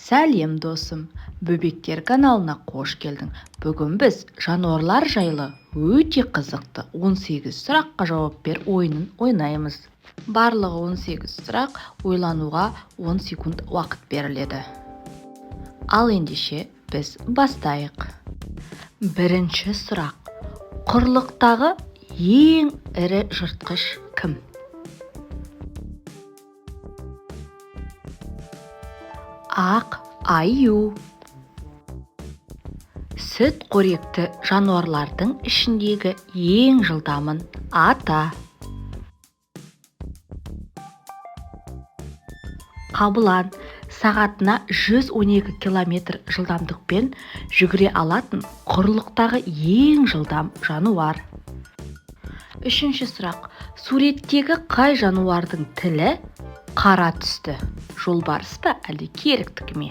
Сәлем досым, Бөбектер каналына қош келдің. Бүгін біз жануарлар жайлы өте қызықты 18 сұраққа жауап бер ойынын ойнаймыз. Барлығы 18 сұрақ, ойлануға 10 секунд уақыт беріледі. Ал ендеше біз бастайық. Бірінші сұрақ. Құрлықтағы ең ірі жыртқыш кім? Ақ аю. Сүт қоректі жануарлардың ішіндегі ең жылдамын ата. Қабылан сағатына 112 км жылдамдықпен жүгіре алатын құрлықтағы ең жылдам жануар. Үшінші сұрақ. Суреттегі қай жануардың тілі қара түсті? Жолбарыс па әлде керіктікі ме?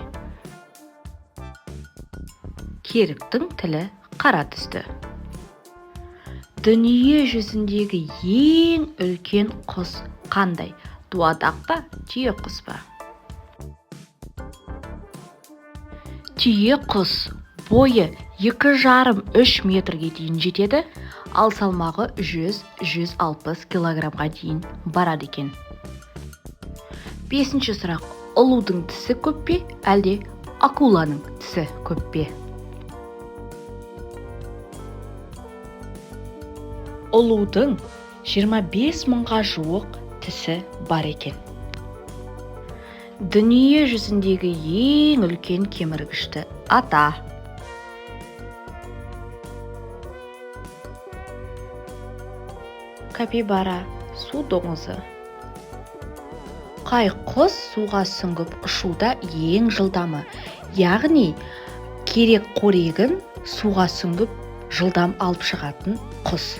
Керіктің тілі қара түсті. Дүние жүзіндегі ең үлкен құс қандай? Дуадақ па, түйеқұс па? Түйеқұс бойы 2,5-3 метрге дейін жетеді, ал салмағы 100-160 килограммға дейін барады екен. Бесінші сұрақ. Ұлудың тісі көп пе, әлде акуланың тісі көп пе? Ұлудың 25 мыңға жуық тісі бар екен. Дүние жүзіндегі ең үлкен кеміргішті ата. Капибара су доңызы. Қай құс суға сүңгіп ұшуда ең жылдамы? Яғни керек қорегін суға сүңгіп жылдам алып шығатын құс.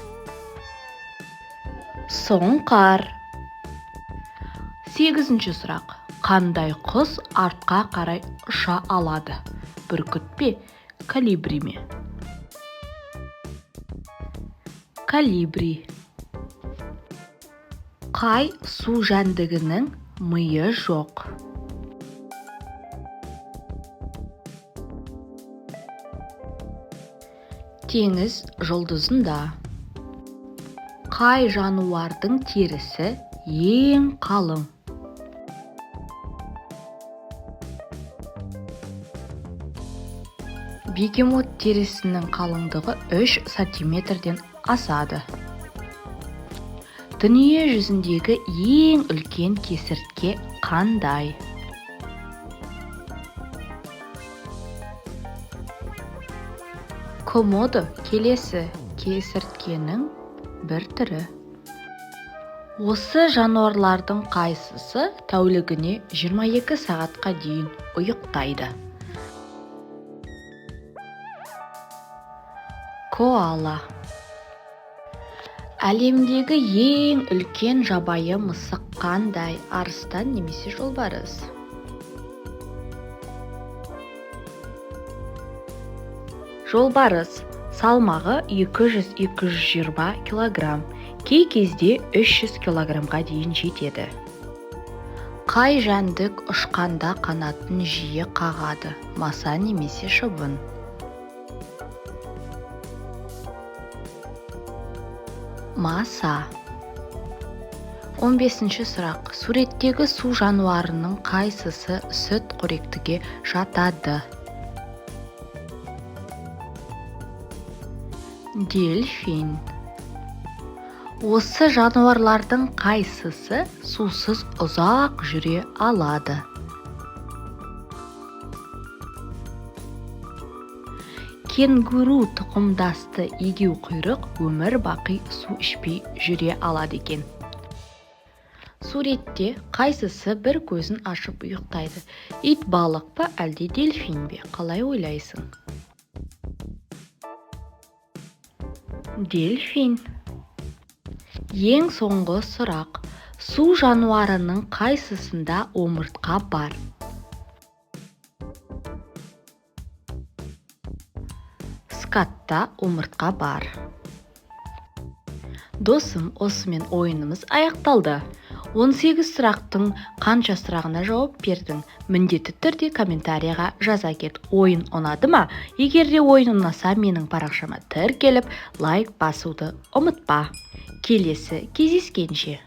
Сұңқар. Сегізінші сұрақ. Қандай құс артқа қарай ұша алады? Бүркіт пе, колибри ме? Колибри. Қай су жәндігінің миы жоқ? Теңіз жұлдызында. Қай жануардың терісі ең қалың? Бегемот терісінің қалыңдығы 3 сантиметрден асады. Дүние жүзіндегі ең үлкен кесіртке қандай? Комодо келесі кесірткенің бір түрі. Осы жануарлардың қайсысы тәулігіне 22 сағатқа дейін ұйықтайды? Коала. Әлемдегі ең үлкен жабайы мысық қандай? Арыстан немесе жолбарыс? Жолбарыс. Салмағы 200-220 килограмм, кей кезде 300 килограммға дейін жетеді. Қай жәндік ұшқанда қанатын жиі қағады? Маса немесе шыбын? Маса. 15-ші сұрақ. Суреттегі су жануарының қайсысы сүт қоректіге жатады? Дельфин. Осы жануарлардың қайсысы сусыз ұзақ жүре алады? Кенгуру тұқымдасты егеу құйрық өмір бақи су ішпей жүре алады екен. Суретте қайсысы бір көзін ашып ұйықтайды? Ит балық па, әлде дельфин бе? Қалай ойлайсың? Дельфин. Ең соңғы сұрақ. Су жануарының қайсысында омыртқа бар? Скатта омыртқа бар. Досым, осымен ойынымыз аяқталды. 18 сұрақтың қанша сұрағына жауап бердің? Міндетті түрде комментарийға жаза кет. Ойын ұнады ма? Егер де ойын ұнаса, менің парақшама тіркеліп, лайк басуды ұмытпа. Келесі кездескенше.